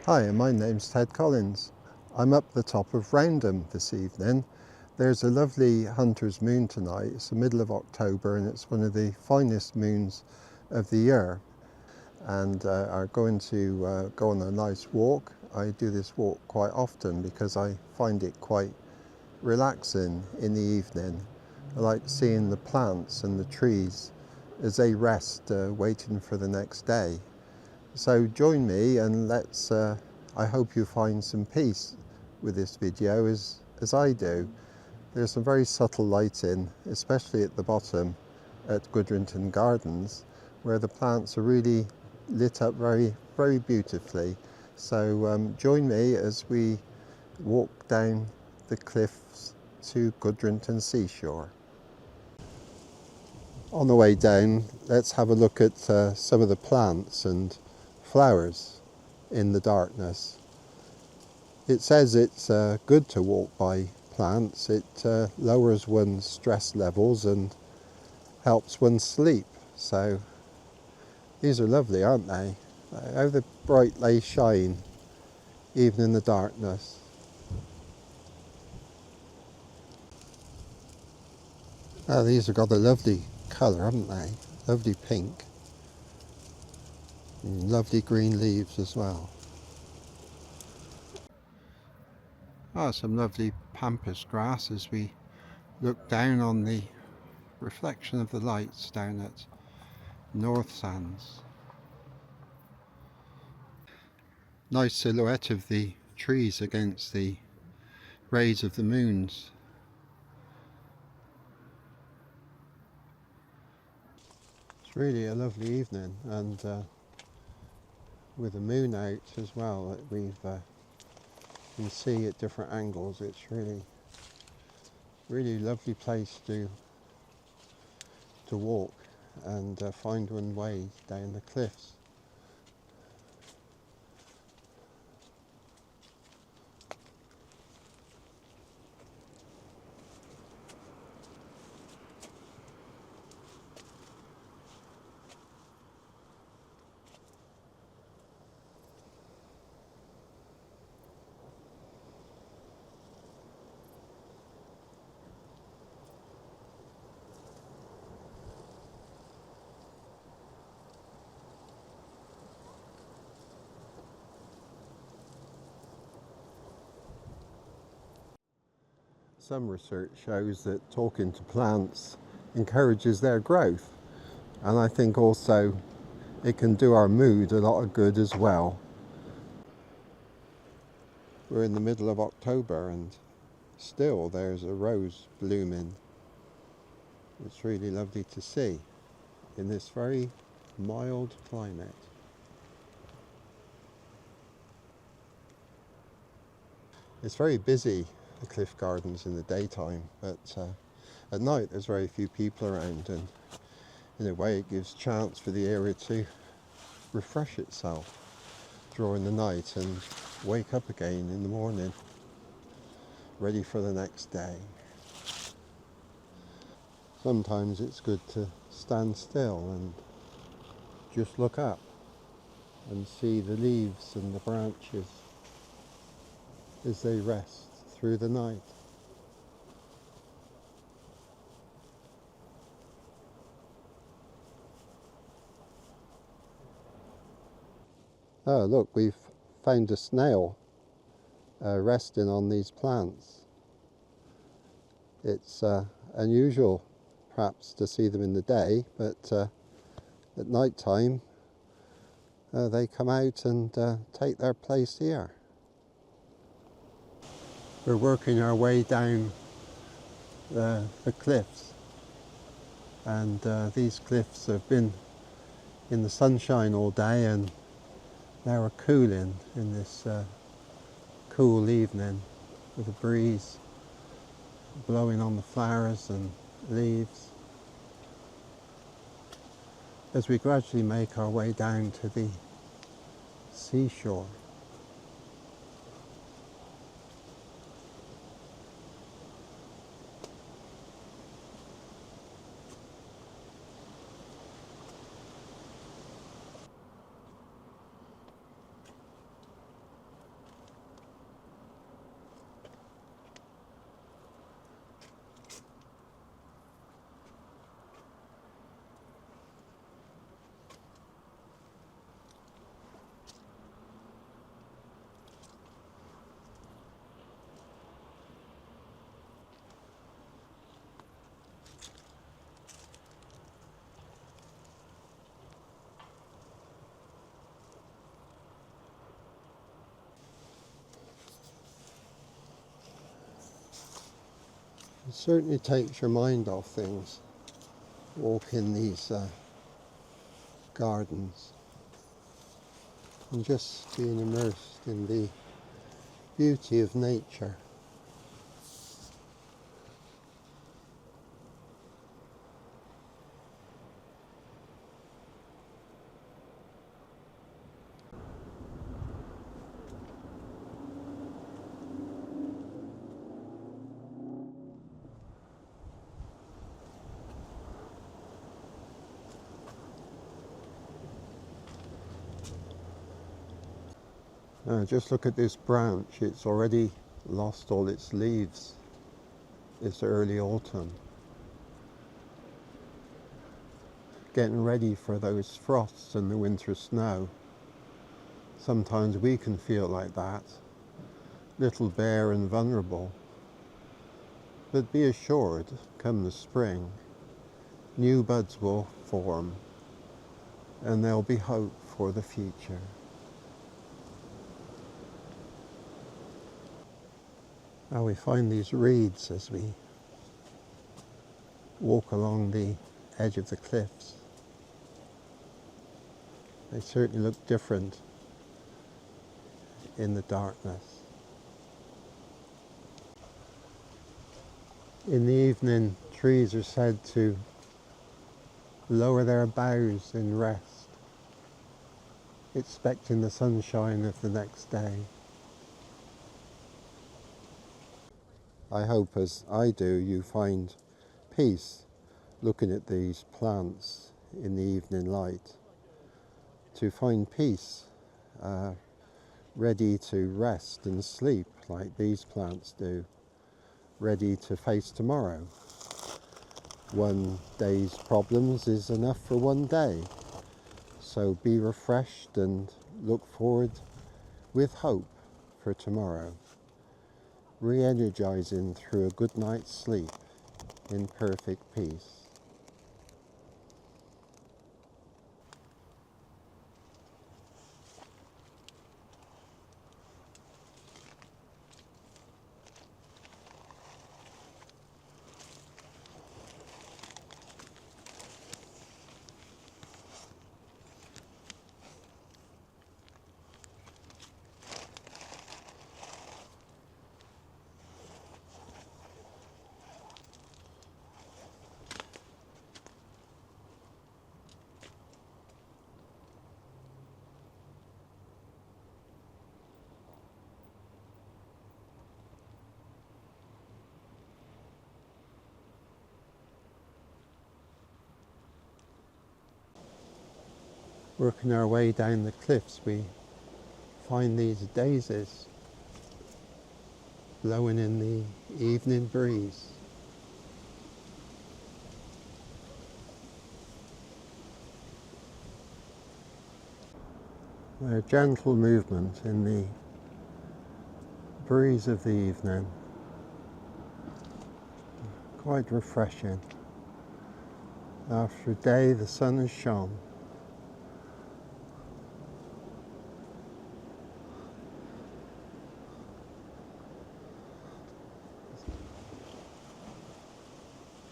Hi, my name's Ted Collins. I'm up the top of Roundham this evening. There's a lovely hunter's moon tonight. It's the middle of October and it's one of the finest moons of the year. And I'm going to go on a nice walk. I do this walk quite often because I find it quite relaxing in the evening. I like seeing the plants and the trees as they rest, waiting for the next day. So join me and let's, I hope you find some peace with this video as I do. There's some very subtle lighting, especially at the bottom at Goodrington Gardens, where the plants are really lit up very beautifully. So join me as we walk down the cliffs to Goodrington Seashore. On the way down, let's have a look at some of the plants and flowers in the darkness. It says it's good to walk by plants. It lowers one's stress levels and helps one sleep. So these are lovely, aren't they? How the bright they shine even in the darkness. Oh, these have got a lovely colour, haven't they? Lovely pink. And lovely green leaves as well. Oh, some lovely pampas grass as we look down on the reflection of the lights down at North Sands. Nice silhouette of the trees against the rays of the moons. It's really a lovely evening, and with the moon out as well, that we can see at different angles. It's really lovely place to walk and find one way down the cliffs. Some research shows that talking to plants encourages their growth, and I think also it can do our mood a lot of good as well. We're in the middle of October and still there's a rose blooming. It's really lovely to see in this very mild climate. It's very busy, the Cliff Gardens, in the daytime, but at night there's very few people around, and in a way it gives chance for the area to refresh itself during the night and wake up again in the morning, ready for the next day. Sometimes it's good to stand still and just look up and see the leaves and the branches as they rest through the night. Oh, look, we've found a snail resting on these plants. It's unusual perhaps to see them in the day, but at night time they come out and take their place here. We're working our way down the cliffs, and these cliffs have been in the sunshine all day and now are cooling in this cool evening with a breeze blowing on the flowers and leaves. As we gradually make our way down to the seashore. certainly takes your mind off things, walk in these gardens and just being immersed in the beauty of nature. Just look at this branch, it's already lost all its leaves. It's early autumn. Getting ready for those frosts and the winter snow. Sometimes we can feel like that, little bare and vulnerable. But be assured, come the spring, new buds will form and there'll be hope for the future. Now we find these reeds as we walk along the edge of the cliffs. They certainly look different in the darkness. In the evening, trees are said to lower their boughs in rest, expecting the sunshine of the next day. I hope, as I do, you find peace looking at these plants in the evening light. To find peace, ready to rest and sleep like these plants do, ready to face tomorrow. One day's problems is enough for one day, so be refreshed and look forward with hope for tomorrow, re-energizing through a good night's sleep in perfect peace. Working our way down the cliffs, we find these daisies blowing in the evening breeze. Their gentle movement in the breeze of the evening, quite refreshing. After a day the sun has shone.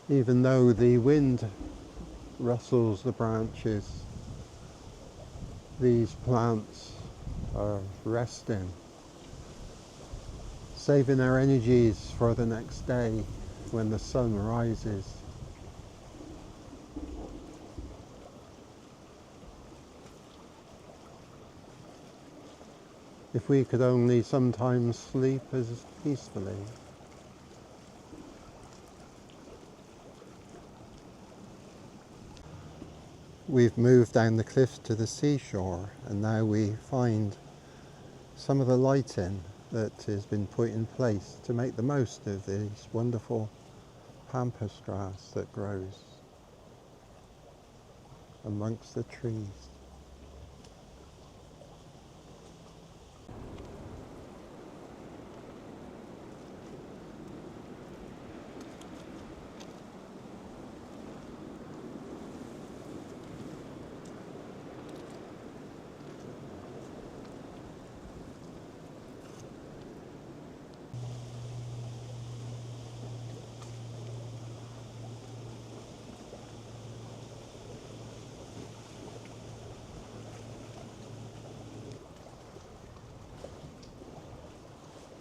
Even though the wind rustles the branches, these plants are resting, saving their energies for the next day when the sun rises. If we could only sometimes sleep as peacefully. We've moved down the cliffs to the seashore, and now we find some of the lighting that has been put in place to make the most of this wonderful pampas grass that grows amongst the trees.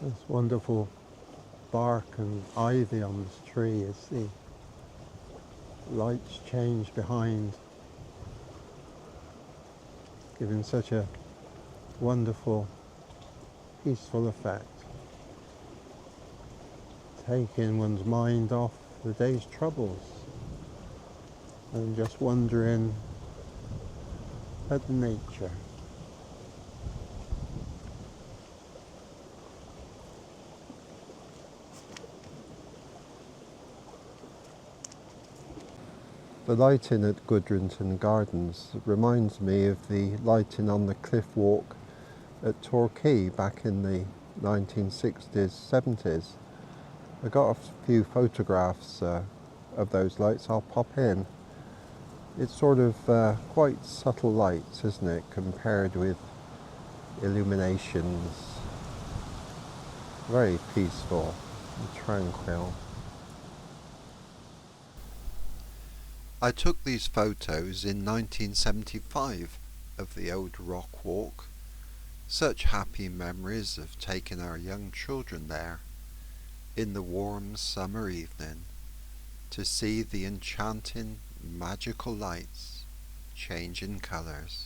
This wonderful bark and ivy on this tree as the lights change behind, giving such a wonderful, peaceful effect. Taking one's mind off the day's troubles and just wandering at the nature. The lighting at Goodrington Gardens reminds me of the lighting on the cliff walk at Torquay back in the 1960s, 70s. I got a few photographs of those lights. I'll pop in. It's sort of quite subtle lights, isn't it, compared with illuminations. Very peaceful and tranquil. I took these photos in 1975 of the old rock walk. Such happy memories of taking our young children there in the warm summer evening to see the enchanting, magical lights change in colours.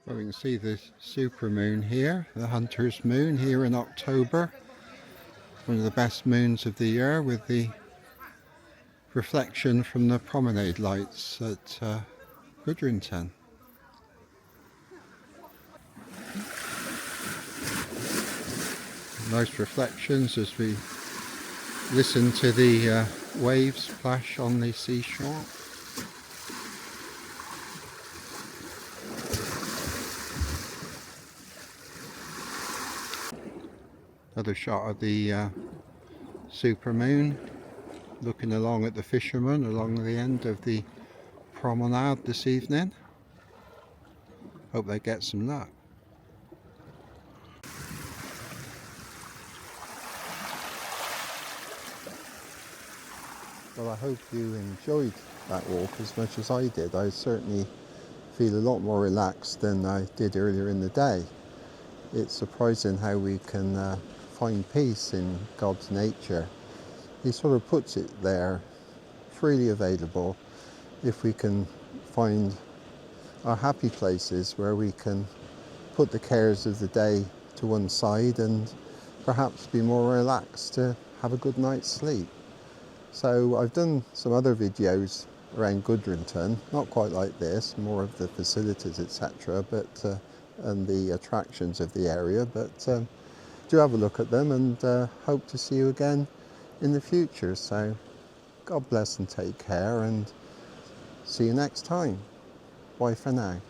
Well, we can see the supermoon here, the hunter's moon here in October. One of the best moons of the year, with the reflection from the promenade lights at Goodrington. Nice reflections as we listen to the waves splash on the seashore. Another shot of the supermoon looking along at the fishermen along the end of the promenade this evening. Hope they get some luck. Well, I hope you enjoyed that walk as much as I did. I certainly feel a lot more relaxed than I did earlier in the day. It's surprising how we can find peace in God's nature. He sort of puts it there, freely available, if we can find our happy places where we can put the cares of the day to one side and perhaps be more relaxed to have a good night's sleep. So I've done some other videos around Goodrington, not quite like this, more of the facilities, etc., but and the attractions of the area, but do have a look at them, and hope to see you again in the future. So God bless and take care, and see you next time. Bye for now.